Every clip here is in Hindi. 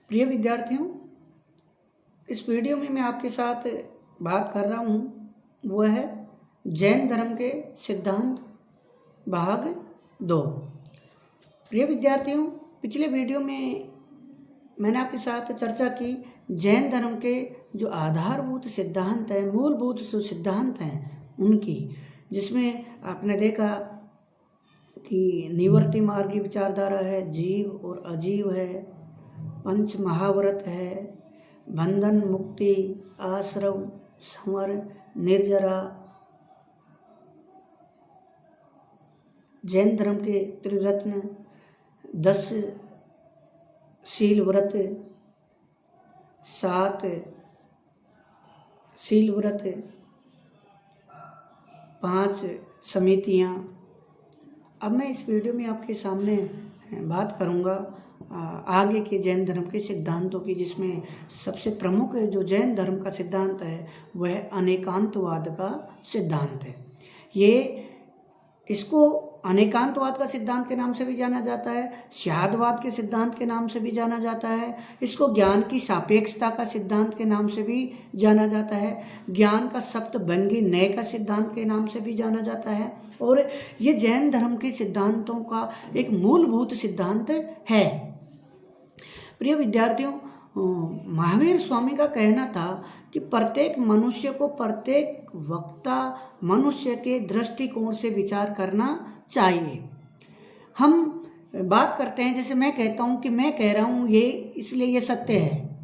प्रिय विद्यार्थियों, इस वीडियो में मैं आपके साथ बात कर रहा हूँ वो है जैन धर्म के सिद्धांत भाग 2। प्रिय विद्यार्थियों, पिछले वीडियो में मैंने आपके साथ चर्चा की जैन धर्म के जो आधारभूत सिद्धांत हैं, मूलभूत जो सिद्धांत हैं उनकी, जिसमें आपने देखा कि निवर्ती मार्गी विचारधारा है, जीव और अजीव है, पंच महाव्रत है, बंधन मुक्ति, आश्रम, समर, निर्जरा, जैन धर्म के त्रिरत्न, 10 शील व्रत, 7 शील व्रत, 5 समितियाँ। अब मैं इस वीडियो में आपके सामने बात करूँगा आगे के जैन धर्म के सिद्धांतों की, जिसमें सबसे प्रमुख जो जैन धर्म का सिद्धांत है वह अनेकांतवाद का सिद्धांत है। इसको अनेकांतवाद का सिद्धांत के नाम से भी जाना जाता है, शाहदवाद के सिद्धांत के नाम से भी जाना जाता है, इसको ज्ञान की सापेक्षता का सिद्धांत के नाम से भी जाना जाता है, ज्ञान का सप्तभंगी न्याय का सिद्धांत के नाम से भी जाना जाता है। और ये जैन धर्म के सिद्धांतों का एक मूलभूत सिद्धांत है। प्रिय विद्यार्थियों, महावीर स्वामी का कहना था कि प्रत्येक मनुष्य को प्रत्येक वक्ता मनुष्य के दृष्टिकोण से विचार करना चाहिए। हम बात करते हैं, जैसे मैं कहता हूँ कि मैं कह रहा हूँ ये इसलिए ये सत्य है,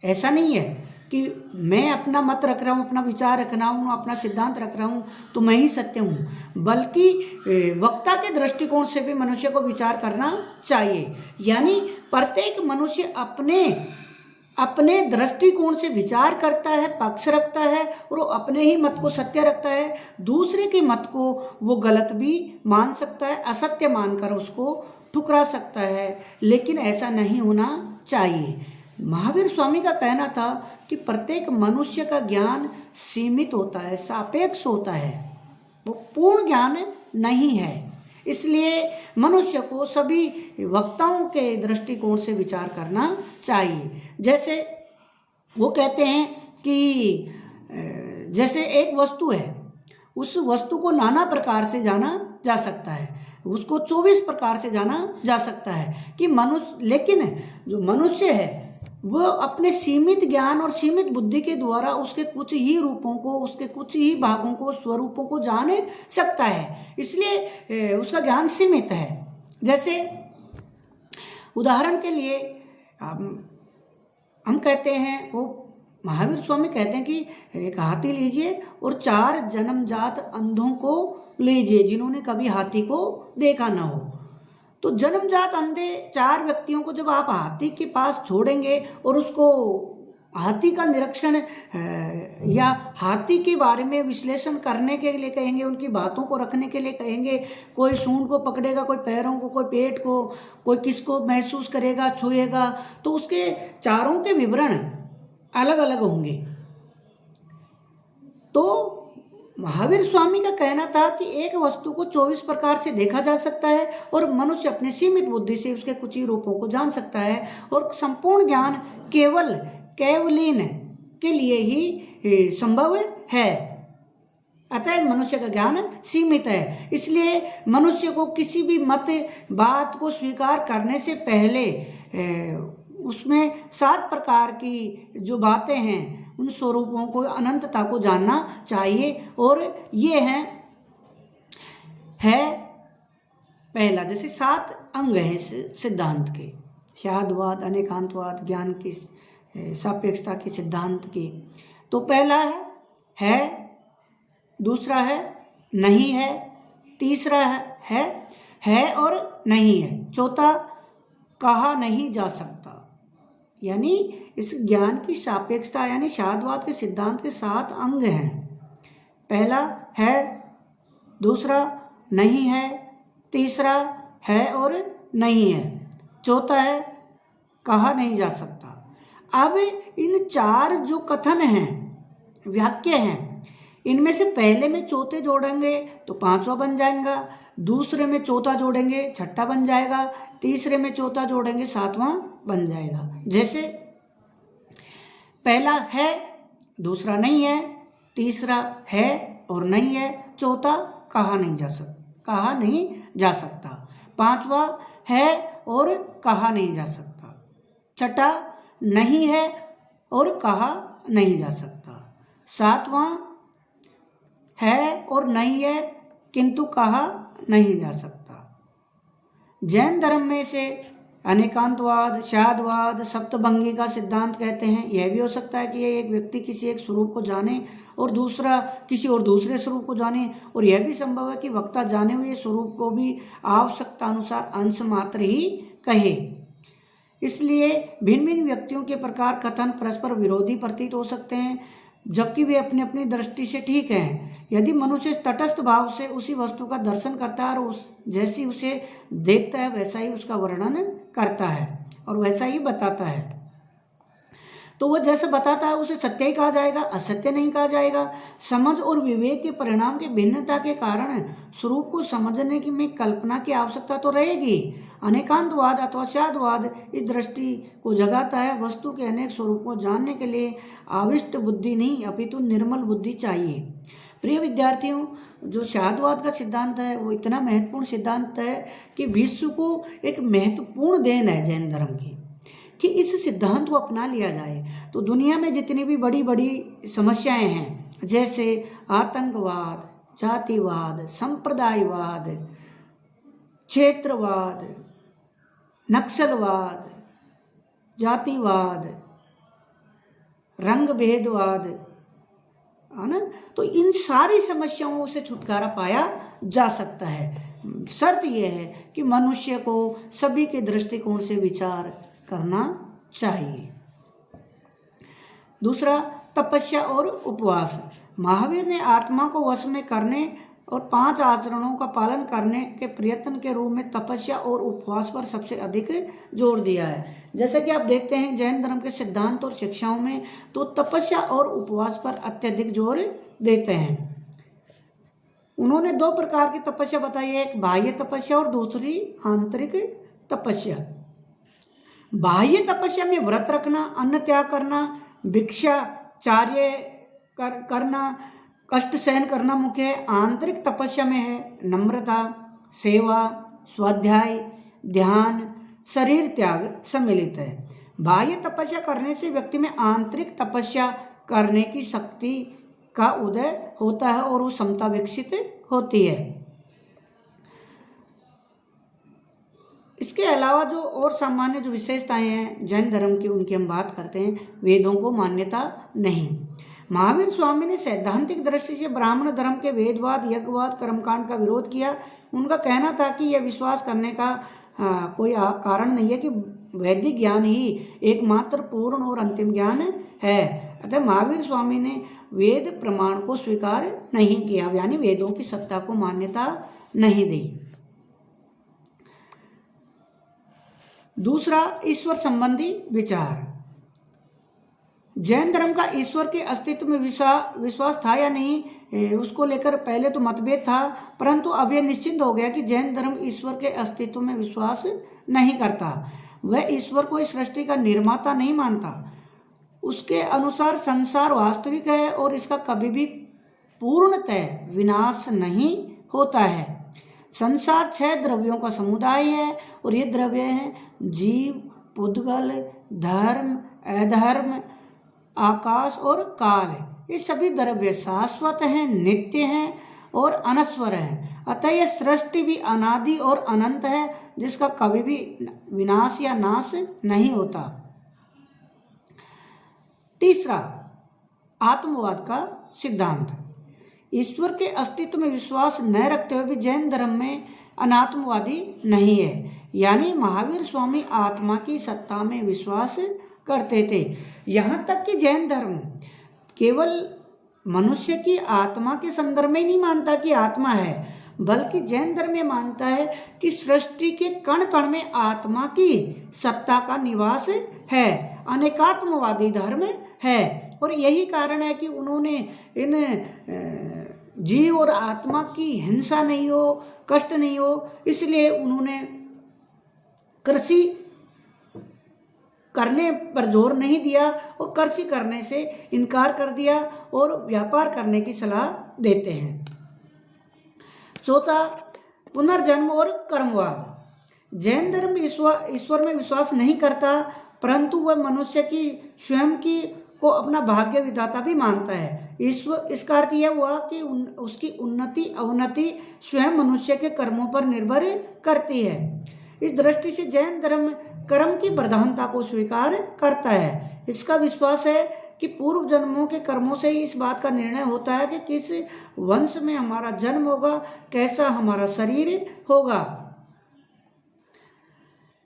ऐसा नहीं है कि मैं अपना मत रख रहा हूँ, अपना विचार रख रहा हूँ, अपना सिद्धांत रख रहा हूँ तो मैं ही सत्य हूँ, बल्कि वक्ता के दृष्टिकोण से भी मनुष्य को विचार करना चाहिए। यानी प्रत्येक मनुष्य अपने दृष्टिकोण से विचार करता है, पक्ष रखता है और वो अपने ही मत को सत्य रखता है। दूसरे के मत को वो गलत भी मान सकता है, असत्य मानकर उसको ठुकरा सकता है, लेकिन ऐसा नहीं होना चाहिए। महावीर स्वामी का कहना था कि प्रत्येक मनुष्य का ज्ञान सीमित होता है, सापेक्ष होता है, वो पूर्ण ज्ञान नहीं है। इसलिए मनुष्य को सभी वक्ताओं के दृष्टिकोण से विचार करना चाहिए। जैसे वो कहते हैं कि जैसे एक वस्तु है, उस वस्तु को नाना प्रकार से जाना जा सकता है, उसको 24 प्रकार से जाना जा सकता है कि लेकिन जो मनुष्य है वो अपने सीमित ज्ञान और सीमित बुद्धि के द्वारा उसके कुछ ही रूपों को, उसके कुछ ही भागों को, स्वरूपों को जान सकता है, इसलिए उसका ज्ञान सीमित है। जैसे उदाहरण के लिए हम कहते हैं, वो महावीर स्वामी कहते हैं कि एक हाथी लीजिए और 4 जन्मजात अंधों को लीजिए जिन्होंने कभी हाथी को देखा ना हो। तो जन्मजात अंधे 4 व्यक्तियों को जब आप हाथी के पास छोड़ेंगे और उसको हाथी का निरीक्षण या हाथी के बारे में विश्लेषण करने के लिए कहेंगे, उनकी बातों को रखने के लिए कहेंगे, कोई सूंड को पकड़ेगा, कोई पैरों को, कोई पेट को, कोई किसको महसूस करेगा, छुएगा, तो उसके चारों के विवरण अलग अलग होंगे। तो महावीर स्वामी का कहना था कि एक वस्तु को 24 प्रकार से देखा जा सकता है और मनुष्य अपनी सीमित बुद्धि से उसके कुछ ही रूपों को जान सकता है, और संपूर्ण ज्ञान केवलीन के लिए ही संभव है। अतः मनुष्य का ज्ञान सीमित है, इसलिए मनुष्य को किसी भी बात को स्वीकार करने से पहले उसमें 7 प्रकार की जो बातें हैं उन स्वरूपों को, अनंतता को जानना चाहिए। और ये है पहला, जैसे 7 अंग हैं इस सिद्धांत के, शाहदवाद, अनेकांतवाद, ज्ञान की सापेक्षता के सिद्धांत की। तो पहला है, दूसरा है नहीं है, तीसरा है और नहीं है, चौथा कहा नहीं जा सकता। यानी इस ज्ञान की सापेक्षता यानी शाहदवाद के सिद्धांत के 7 अंग हैं। पहला है, दूसरा नहीं है, तीसरा है और नहीं है, चौथा है कहा नहीं जा सकता। अब इन 4 जो कथन हैं, वाक्य हैं, इनमें से पहले में चौथे जोड़ेंगे तो पांचवा बन जाएगा, दूसरे में चौथा जोड़ेंगे छठा बन जाएगा, तीसरे में चौथा जोड़ेंगे सातवां बन जाएगा। जैसे पहला है, दूसरा नहीं है, तीसरा है और नहीं है, चौथा कहा नहीं जा सकता, पांचवा है और कहा नहीं जा सकता, छठा नहीं है और कहा नहीं जा सकता, सातवां है और नहीं है किंतु कहा नहीं जा सकता। जैन धर्म में से अनेकांतवाद, शादवाद, सप्तभंगी का सिद्धांत कहते हैं। यह भी हो सकता है कि एक व्यक्ति किसी एक स्वरूप को जाने और दूसरा किसी और दूसरे स्वरूप को जाने, और यह भी संभव है कि वक्ता जाने हुए स्वरूप को भी आवश्यकता अनुसार अंश मात्र ही कहे। इसलिए भिन्न भिन्न व्यक्तियों के प्रकार कथन परस्पर विरोधी प्रतीत हो सकते हैं, जबकि वे अपनी अपनी दृष्टि से ठीक हैं। यदि मनुष्य तटस्थ भाव से उसी वस्तु का दर्शन करता है और जैसी उसे देखता है वैसा ही उसका वर्णन करता है और वैसा ही बताता है, तो वह जैसे बताता है उसे सत्य ही कहा जाएगा, असत्य नहीं कहा जाएगा। समझ और विवेक के परिणाम की भिन्नता के कारण स्वरूप को समझने की में कल्पना की आवश्यकता तो रहेगी। अनेकांतवाद अथवा शादवाद इस दृष्टि को जगाता है, वस्तु के अनेक स्वरूप को जानने के लिए आविष्ट बुद्धि नहीं अपितु निर्मल बुद्धि चाहिए। प्रिय विद्यार्थियों, जो शादवाद का सिद्धांत है वो इतना महत्वपूर्ण सिद्धांत है कि विश्व को एक महत्वपूर्ण देन है जैन धर्म की, कि इस सिद्धांत को अपना लिया जाए तो दुनिया में जितनी भी बड़ी बड़ी समस्याएं हैं, जैसे आतंकवाद, जातिवाद, संप्रदायवाद, क्षेत्रवाद, नक्सलवाद, जातिवाद, रंग भेदवाद, है ना, तो इन सारी समस्याओं से छुटकारा पाया जा सकता है। शर्त यह है कि मनुष्य को सभी के दृष्टिकोण से विचार करना चाहिए। दूसरा, तपस्या और उपवास। महावीर ने आत्मा को वश में करने और 5 आचरणों का पालन करने के प्रयत्न के रूप में तपस्या और उपवास पर सबसे अधिक जोर दिया है। जैसा कि आप देखते हैं जैन धर्म के सिद्धांत और शिक्षाओं में तो तपस्या और उपवास पर अत्यधिक जोर देते हैं। उन्होंने 2 प्रकार की तपस्या बताई है, एक बाह्य तपस्या और दूसरी आंतरिक तपस्या। बाह्य तपस्या में व्रत रखना, अन्न त्याग करना, भिक्षाचार्य करना, कष्ट सहन करना मुख्य है। आंतरिक तपस्या में है नम्रता, सेवा, स्वाध्याय, ध्यान, शरीर त्याग सम्मिलित है। बाह्य तपस्या करने से व्यक्ति में आंतरिक तपस्या करने की शक्ति का उदय होता है और वो क्षमता विकसित होती है। इसके अलावा जो और सामान्य जो विशेषताएं हैं जैन धर्म की, उनकी हम बात करते हैं। वेदों को मान्यता नहीं। महावीर स्वामी ने सैद्धांतिक दृष्टि से ब्राह्मण धर्म के वेदवाद, यज्ञवाद, कर्मकांड का विरोध किया। उनका कहना था कि यह विश्वास करने का कोई कारण नहीं है कि वैदिक ज्ञान ही एकमात्र पूर्ण और अंतिम ज्ञान है। अतः महावीर स्वामी ने वेद प्रमाण को स्वीकार नहीं किया, यानी वेदों की सत्ता को मान्यता नहीं दी। दूसरा, ईश्वर संबंधी विचार। जैन धर्म का ईश्वर के अस्तित्व में विश्वास था या नहीं, उसको लेकर पहले तो मतभेद था, परंतु अब यह निश्चित हो गया कि जैन धर्म ईश्वर के अस्तित्व में विश्वास नहीं करता। वह ईश्वर को इस सृष्टि का निर्माता नहीं मानता। उसके अनुसार संसार वास्तविक है और इसका कभी भी पूर्णतः विनाश नहीं होता है। संसार 6 द्रव्यों का समुदाय है और ये द्रव्य हैं जीव, पुद्गल, धर्म, अधर्म, आकाश और काल। ये सभी द्रव्य शाश्वत हैं, नित्य हैं और अनश्वर हैं। अतः यह सृष्टि भी अनादि और अनंत है, जिसका कभी भी विनाश या नाश नहीं होता। तीसरा, आत्मवाद का सिद्धांत। ईश्वर के अस्तित्व में विश्वास न रखते हुए भी जैन धर्म में अनात्मवादी नहीं है, यानी महावीर स्वामी आत्मा की सत्ता में विश्वास करते थे। यहाँ तक कि जैन धर्म केवल मनुष्य की आत्मा के संदर्भ में ही नहीं मानता कि आत्मा है, बल्कि जैन धर्म में मानता है कि सृष्टि के कण कण में आत्मा की सत्ता का निवास है। अनेकात्मवादी धर्म है और यही कारण है कि उन्होंने इन जीव और आत्मा की हिंसा नहीं हो, कष्ट नहीं हो, इसलिए उन्होंने कृषि करने पर जोर नहीं दिया और कृषि करने से इनकार कर दिया और व्यापार करने की सलाह देते हैं। चौथा, पुनर्जन्म और कर्मवाद। जैन धर्म ईश्वर में विश्वास नहीं करता, परंतु वह मनुष्य की स्वयं की को अपना भाग्य विधाता भी मानता है। इसका अर्थ यह हुआ कि उसकी उन्नति अवनति स्वयं मनुष्य के कर्मों पर निर्भर करती है। इस दृष्टि से जैन धर्म कर्म की प्रधानता को स्वीकार करता है। इसका विश्वास है कि पूर्व जन्मों के कर्मों से ही इस बात का निर्णय होता है कि किस वंश में हमारा जन्म होगा, कैसा हमारा शरीर होगा।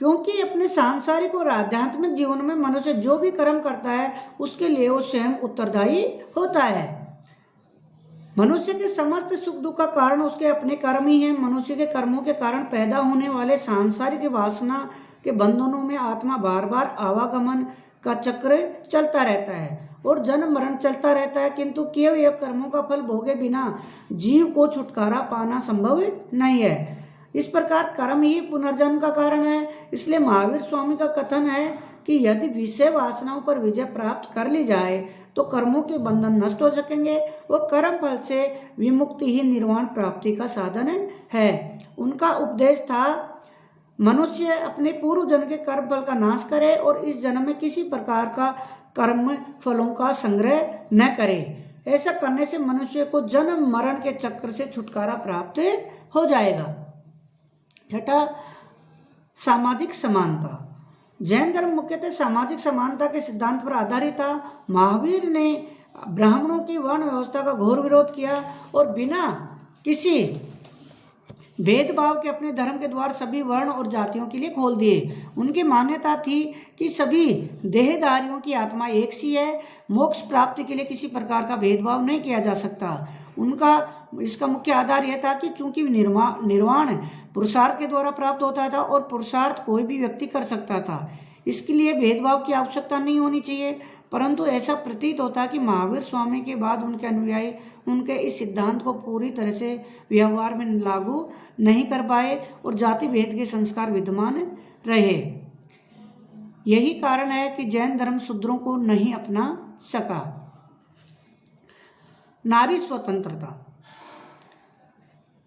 क्योंकि अपने सांसारिक और आध्यात्मिक जीवन में मनुष्य जो भी कर्म करता है उसके लिए वो स्वयं उत्तरदायी होता है। मनुष्य के समस्त सुख दुख का कारण उसके अपने कर्म ही हैं। मनुष्य के कर्मों के कारण पैदा होने वाले सांसारिक वासना के बंधनों में आत्मा बार बार आवागमन का चक्र चलता रहता है और जन्म मरण चलता रहता है, किंतु किए हुए कर्मों का फल भोगे बिना जीव को छुटकारा पाना संभव नहीं है। इस प्रकार कर्म ही पुनर्जन्म का कारण है। इसलिए महावीर स्वामी का कथन है कि यदि विषय वासनाओं पर विजय प्राप्त कर ली जाए तो कर्मों के बंधन नष्ट हो सकेंगे और कर्म फल से विमुक्ति ही निर्वाण प्राप्ति का साधन है। उनका उपदेश था, मनुष्य अपने पूर्व जन्म के कर्म फल का नाश करे और इस जन्म में किसी प्रकार का कर्म फलों का संग्रह न करे। ऐसा करने से मनुष्य को जन्म मरण के चक्र से छुटकारा प्राप्त हो जाएगा। छठा, सामाजिक समानता। जैन धर्म मुख्यतः सामाजिक समानता के सिद्धांत पर आधारित था। महावीर ने ब्राह्मणों की वर्ण व्यवस्था का घोर विरोध किया और बिना किसी भेदभाव के अपने धर्म के द्वार सभी वर्ण और जातियों के लिए खोल दिए। उनकी मान्यता थी कि सभी देहधारियों की आत्मा एक सी है, मोक्ष प्राप्ति के लिए किसी प्रकार का भेदभाव नहीं किया जा सकता। उनका इसका मुख्य आधार यह था कि चूंकि निर्वाण पुरुषार्थ के द्वारा प्राप्त होता था और पुरुषार्थ कोई भी व्यक्ति कर सकता था, इसके लिए भेदभाव की आवश्यकता नहीं होनी चाहिए। परंतु ऐसा प्रतीत होता कि महावीर स्वामी के बाद उनके अनुयायी उनके इस सिद्धांत को पूरी तरह से व्यवहार में लागू नहीं कर पाए और जाति भेद के संस्कार विद्यमान रहे। यही कारण है कि जैन धर्म शूद्रों को नहीं अपना सका। नारी स्वतंत्रता।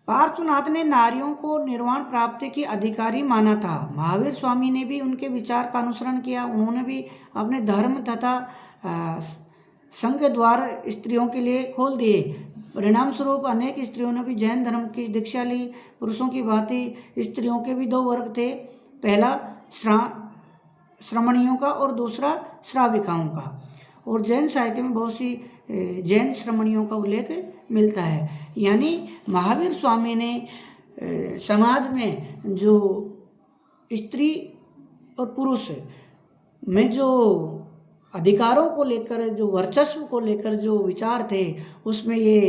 पार्श्वनाथ ने नारियों को निर्वाण प्राप्ति की अधिकारी माना था। महावीर स्वामी ने भी उनके विचार का अनुसरण किया। उन्होंने भी अपने धर्म तथा संघ द्वार स्त्रियों के लिए खोल दिए। परिणाम स्वरूप अनेक स्त्रियों ने भी जैन धर्म की दीक्षा ली। पुरुषों की भांति स्त्रियों के भी दो वर्ग थे, पहला श्रमणियों का और दूसरा श्राविकाओं का। और जैन साहित्य में बहुत सी जैन श्रमणियों का उल्लेख मिलता है। यानी महावीर स्वामी ने समाज में जो स्त्री और पुरुष में जो अधिकारों को लेकर, जो वर्चस्व को लेकर जो विचार थे, उसमें ये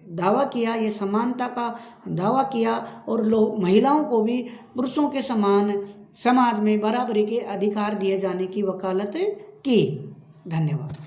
दावा किया, ये समानता का दावा किया और महिलाओं को भी पुरुषों के समान समाज में बराबरी के अधिकार दिए जाने की वकालत की। धन्यवाद।